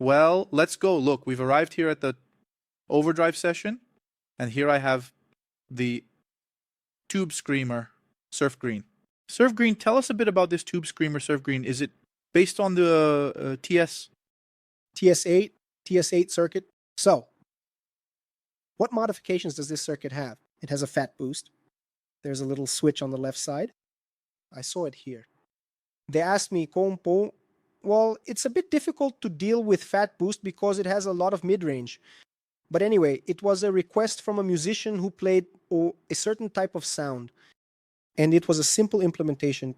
Well, let's go. Look, we've arrived here at the overdrive session, and here I have the Tube Screamer Surf Green. Surf Green, tell us a bit about this Tube Screamer Surf Green. Is it based on the TS8 circuit? So, what modifications does this circuit have? It has a fat boost. There's a little switch on the left side. I saw it here. They asked me, Compo, well, it's a bit difficult to deal with fat boost because it has a lot of mid-range. But anyway, it was a request from a musician who played a certain type of sound. And it was a simple implementation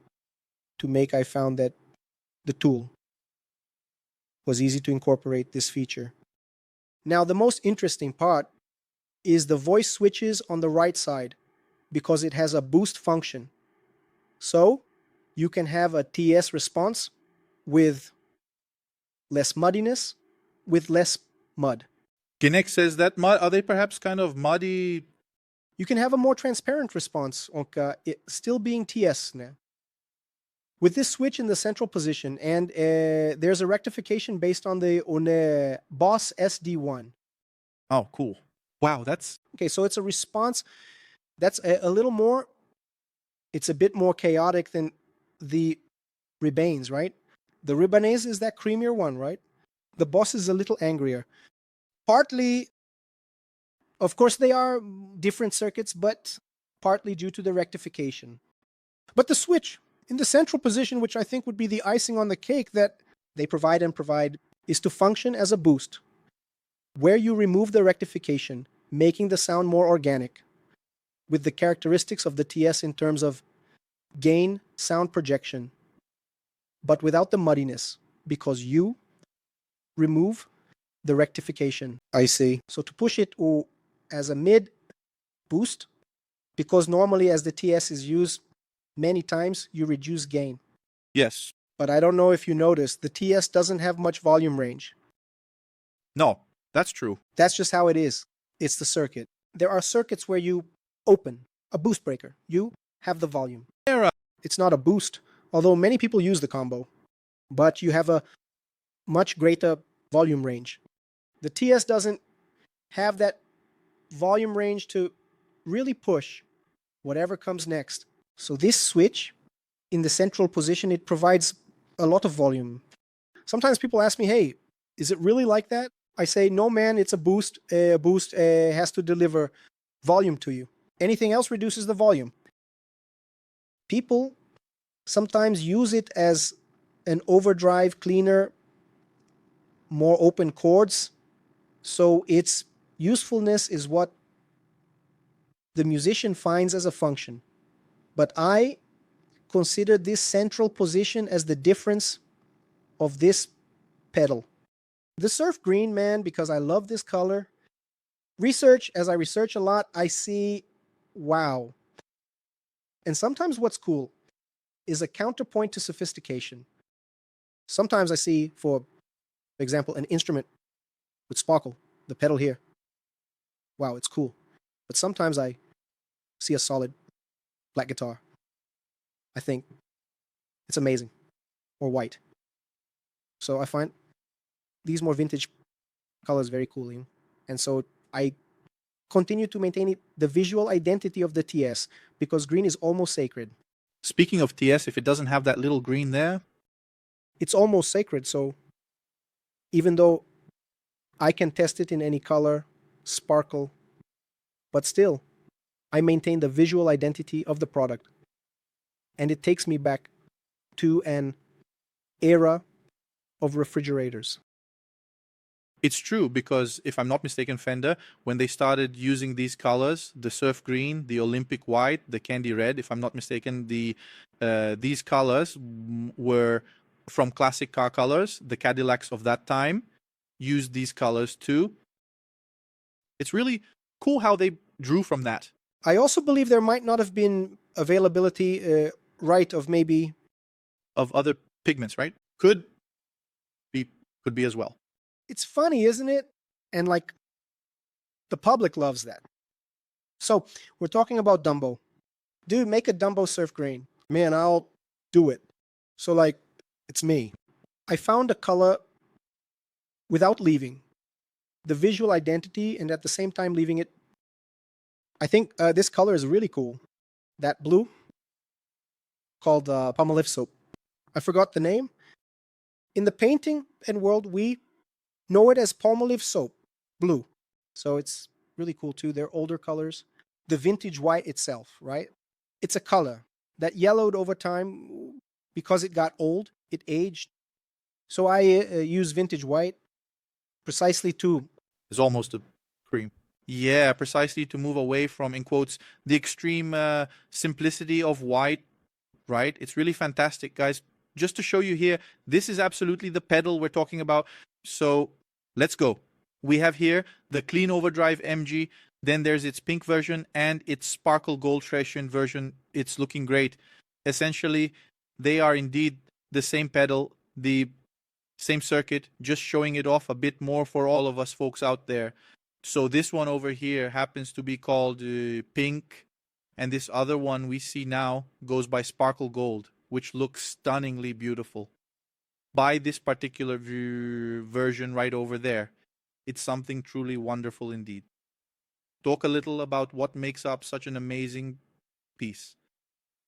to make. I found that the tool was easy to incorporate this feature. Now, the most interesting part is the voice switches on the right side because it has a boost function. So you can have a TS response with less muddiness, with less mud. Ginek says that mud. Are they perhaps kind of muddy? You can have a more transparent response, it still being TS now. With this switch in the central position, and there's a rectification based on the Boss SD1. Oh, cool. Wow, that's... Okay, so it's a response that's a little more, it's a bit more chaotic than the Ribanes, right? The Ribanese is that creamier one, right? The Boss is a little angrier. Partly, of course, they are different circuits, but partly due to the rectification. But the switch in the central position, which I think would be the icing on the cake that they provide, is to function as a boost, where you remove the rectification, making the sound more organic, with the characteristics of the TS in terms of gain, sound projection, but without the muddiness, because you remove the rectification. I see. So to push it as a mid boost, because normally as the TS is used many times, you reduce gain. Yes. But I don't know if you noticed, the TS doesn't have much volume range. No, that's true. That's just how it is. It's the circuit. There are circuits where you open a boost breaker. You have the volume. It's not a boost, although many people use the combo, but you have a much greater volume range. The TS doesn't have that volume range to really push whatever comes next. So this switch in the central position, it provides a lot of volume. Sometimes people ask me, hey, is it really like that? I say, no, man, it's a boost. A boost has to deliver volume to you. Anything else reduces the volume. People sometimes use it as an overdrive cleaner, more open chords. So its usefulness is what the musician finds as a function. But I consider this central position as the difference of this pedal. The Surf Green, man, because I love this color. As I research a lot, I see, wow. And sometimes what's cool is a counterpoint to sophistication. Sometimes I see, for example, an instrument with sparkle, the pedal here. Wow, it's cool. But sometimes I see a solid black guitar. I think it's amazing. Or white. So I find these more vintage colors very cool. And so I continue to maintain the visual identity of the TS because green is almost sacred. Speaking of TS, if it doesn't have that little green there, it's almost sacred. So even though I can test it in any color, sparkle, but still, I maintain the visual identity of the product. And it takes me back to an era of refrigerators. it's true because if I'm not mistaken, Fender, when they started using these colors, the surf green, the Olympic white, the candy red, if I'm not mistaken, these colors were from classic car colors. The Cadillacs of that time used these colors too. It's really cool how they drew from that. I also believe there might not have been availability of other pigments, right? Could be as well. It's funny, isn't it? And like the public loves that. So we're talking about Dumbo. Dude, make a Dumbo surf green. Man, I'll do it. So like, it's me. I found a color without leaving the visual identity and at the same time leaving it. I think this color is really cool. That blue called Palmolive soap. I forgot the name. In the painting and world, we know it as Palmolive soap, blue. So it's really cool too. They're older colors. The vintage white itself, right? It's a color that yellowed over time because it got old, it aged. So I use vintage white precisely to. It's almost a cream. Yeah, precisely to move away from, in quotes, the extreme simplicity of white, right? It's really fantastic, guys. Just to show you here, this is absolutely the pedal we're talking about. So let's go. We have here the Clean Overdrive MG. Then there's its pink version and its Sparkle Gold Treasure version. It's looking great. Essentially, they are indeed the same pedal, the same circuit, just showing it off a bit more for all of us folks out there. So this one over here happens to be called Pink, and this other one we see now goes by Sparkle Gold, which looks stunningly beautiful. Buy this particular version right over there. It's something truly wonderful indeed. Talk a little about what makes up such an amazing piece.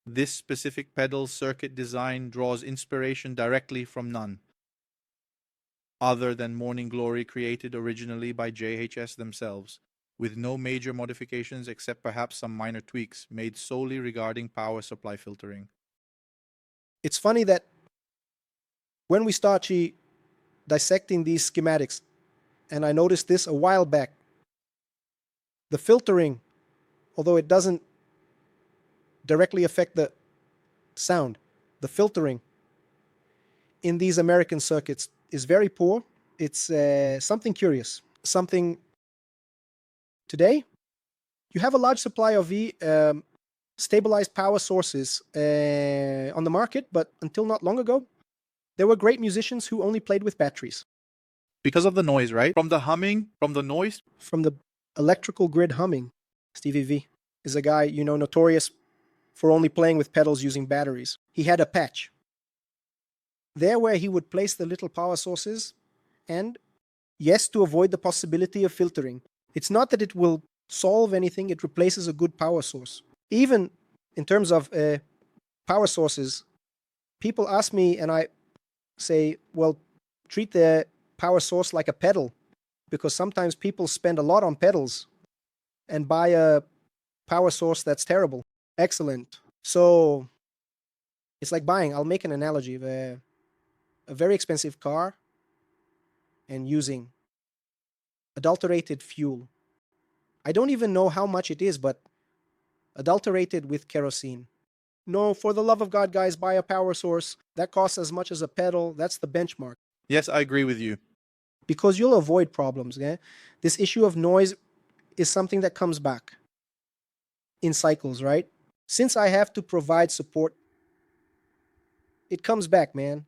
This specific pedal circuit design draws inspiration directly from none other than Morning Glory, created originally by JHS themselves, with no major modifications except perhaps some minor tweaks made solely regarding power supply filtering. It's funny that when we start dissecting these schematics, and I noticed this a while back, the filtering, although it doesn't directly affect the sound, the filtering in these American circuits is very poor. It's something curious. Something today, you have a large supply of stabilized power sources on the market, but until not long ago, there were great musicians who only played with batteries. Because of the noise, right? From the humming, from the noise? From the electrical grid humming. Stevie V is a guy, notorious for only playing with pedals using batteries. He had a patch there where he would place the little power sources, and yes, to avoid the possibility of filtering. It's not that it will solve anything, it replaces a good power source. Even in terms of power sources, people ask me and I say, well, treat the power source like a pedal, because sometimes people spend a lot on pedals and buy a power source that's terrible. Excellent. So it's like buying, I'll make an analogy of a very expensive car and using adulterated fuel. I don't even know how much it is, but adulterated with kerosene. No, for the love of God, guys, buy a power source. That costs as much as a pedal. That's the benchmark. Yes, I agree with you. Because you'll avoid problems. Okay? This issue of noise is something that comes back in cycles, right? Since I have to provide support, it comes back, man.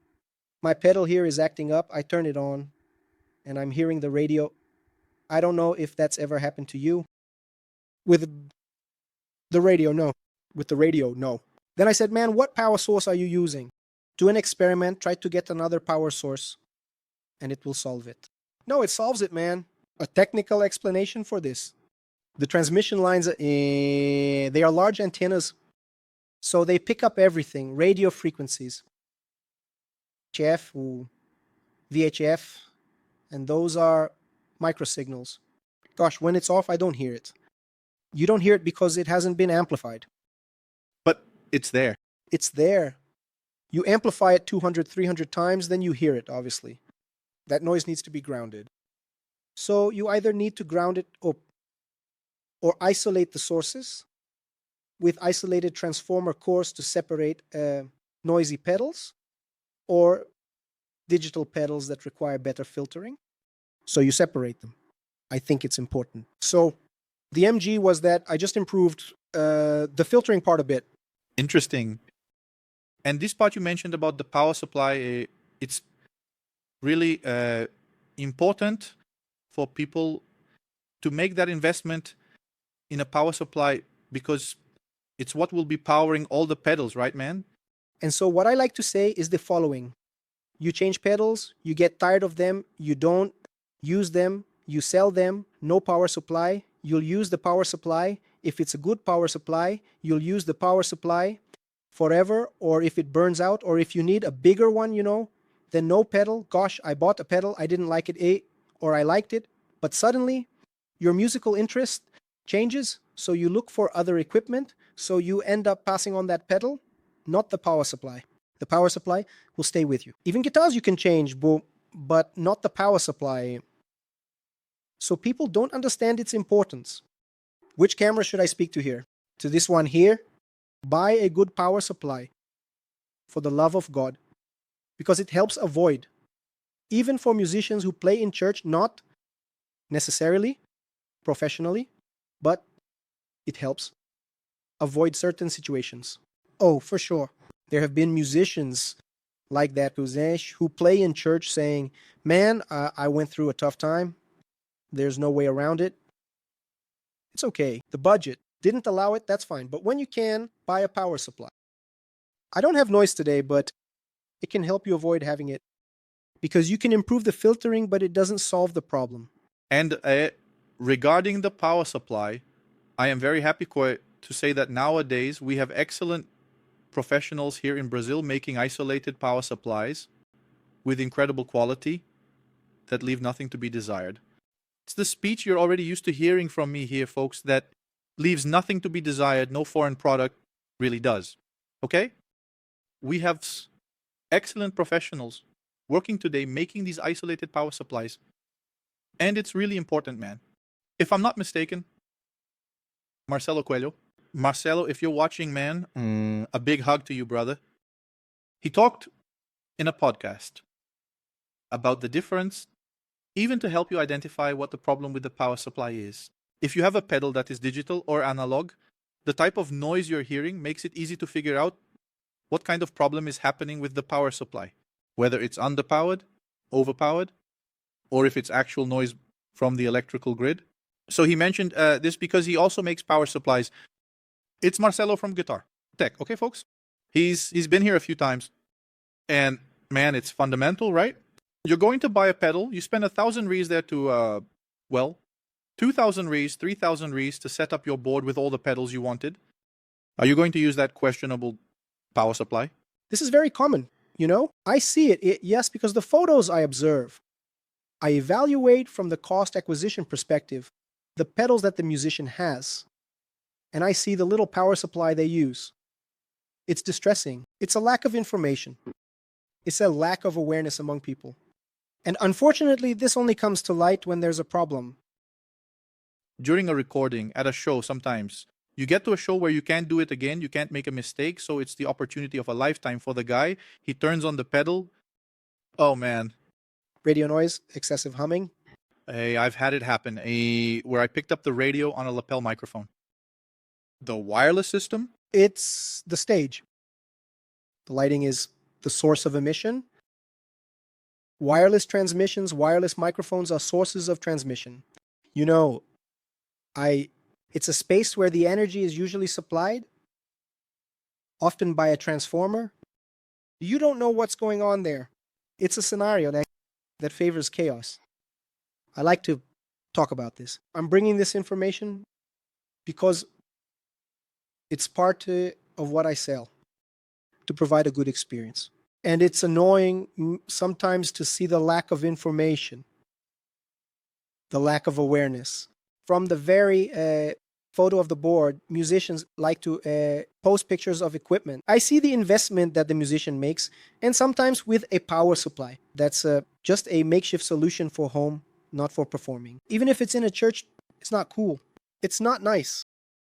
My pedal here is acting up. I turn it on and I'm hearing the radio. I don't know if that's ever happened to you. With the radio, no. With the radio, no. Then I said, man, what power source are you using? Do an experiment, try to get another power source, and it will solve it. No, it solves it, man. A technical explanation for this. The transmission lines, they are large antennas, so they pick up everything, radio frequencies, HF, VHF, and those are microsignals. Gosh, when it's off, I don't hear it. You don't hear it because it hasn't been amplified. But it's there. It's there. You amplify it 200, 300 times, then you hear it, obviously. That noise needs to be grounded. So you either need to ground it up or isolate the sources with isolated transformer cores to separate noisy pedals, or digital pedals that require better filtering. So you separate them. I think it's important. So the MG was that I just improved the filtering part a bit. Interesting. And this part you mentioned about the power supply, it's really important for people to make that investment in a power supply, because it's what will be powering all the pedals, right, man? And so what I like to say is the following. You change pedals, you get tired of them, you don't use them, you sell them, no power supply, you'll use the power supply. If it's a good power supply, you'll use the power supply forever, or if it burns out, or if you need a bigger one, then no pedal. Gosh, I bought a pedal, I didn't like it, or I liked it, but suddenly your musical interest changes, so you look for other equipment, so you end up passing on that pedal, not the power supply. The power supply will stay with you. Even guitars you can change, but not the power supply. So people don't understand its importance. Which camera should I speak to here? To this one here? Buy a good power supply, for the love of God, because it helps avoid, even for musicians who play in church, not necessarily professionally, but it helps avoid certain situations. Oh, for sure. There have been musicians like that, who play in church saying, man, I went through a tough time. There's no way around it. It's okay. The budget didn't allow it, that's fine. But when you can, buy a power supply. I don't have noise today, but it can help you avoid having it, because you can improve the filtering, but it doesn't solve the problem. And regarding the power supply, I am very happy to say that nowadays we have excellent professionals here in Brazil making isolated power supplies with incredible quality that leave nothing to be desired. It's the speech you're already used to hearing from me here, folks, that leaves nothing to be desired. No foreign product really does. Okay? We have excellent professionals working today making these isolated power supplies. And it's really important, man. If I'm not mistaken, Marcelo Coelho. Marcelo, if you're watching, man, a big hug to you, brother. He talked in a podcast about the difference, even to help you identify what the problem with the power supply is. If you have a pedal that is digital or analog, the type of noise you're hearing makes it easy to figure out what kind of problem is happening with the power supply, whether it's underpowered, overpowered, or if it's actual noise from the electrical grid. So he mentioned this because he also makes power supplies. It's Marcelo from Guitar Tech, okay, folks? He's been here a few times, and man, it's fundamental, right? You're going to buy a pedal, you spend 1,000 reais there to, 2,000 reais, 3,000 reais to set up your board with all the pedals you wanted. Are you going to use that questionable power supply? This is very common, I see it, yes, because the photos I observe, I evaluate from the cost acquisition perspective the pedals that the musician has, and I see the little power supply they use. It's distressing. It's a lack of information. It's a lack of awareness among people. And unfortunately, this only comes to light when there's a problem. During a recording, at a show sometimes, you get to a show where you can't do it again, you can't make a mistake, so it's the opportunity of a lifetime for the guy. He turns on the pedal. Oh, man. Radio noise, excessive humming. Hey, I've had it happen, where I picked up the radio on a lapel microphone. The wireless system? It's the stage. The lighting is the source of emission. Wireless transmissions, wireless microphones are sources of transmission. It's a space where the energy is usually supplied, often by a transformer. You don't know what's going on there. It's a scenario that favors chaos. I like to talk about this. I'm bringing this information because it's part of what I sell, to provide a good experience. And it's annoying sometimes to see the lack of information, the lack of awareness. From the very photo of the board, musicians like to post pictures of equipment. I see the investment that the musician makes, and sometimes with a power supply. That's just a makeshift solution for home, not for performing. Even if it's in a church, it's not cool. It's not nice.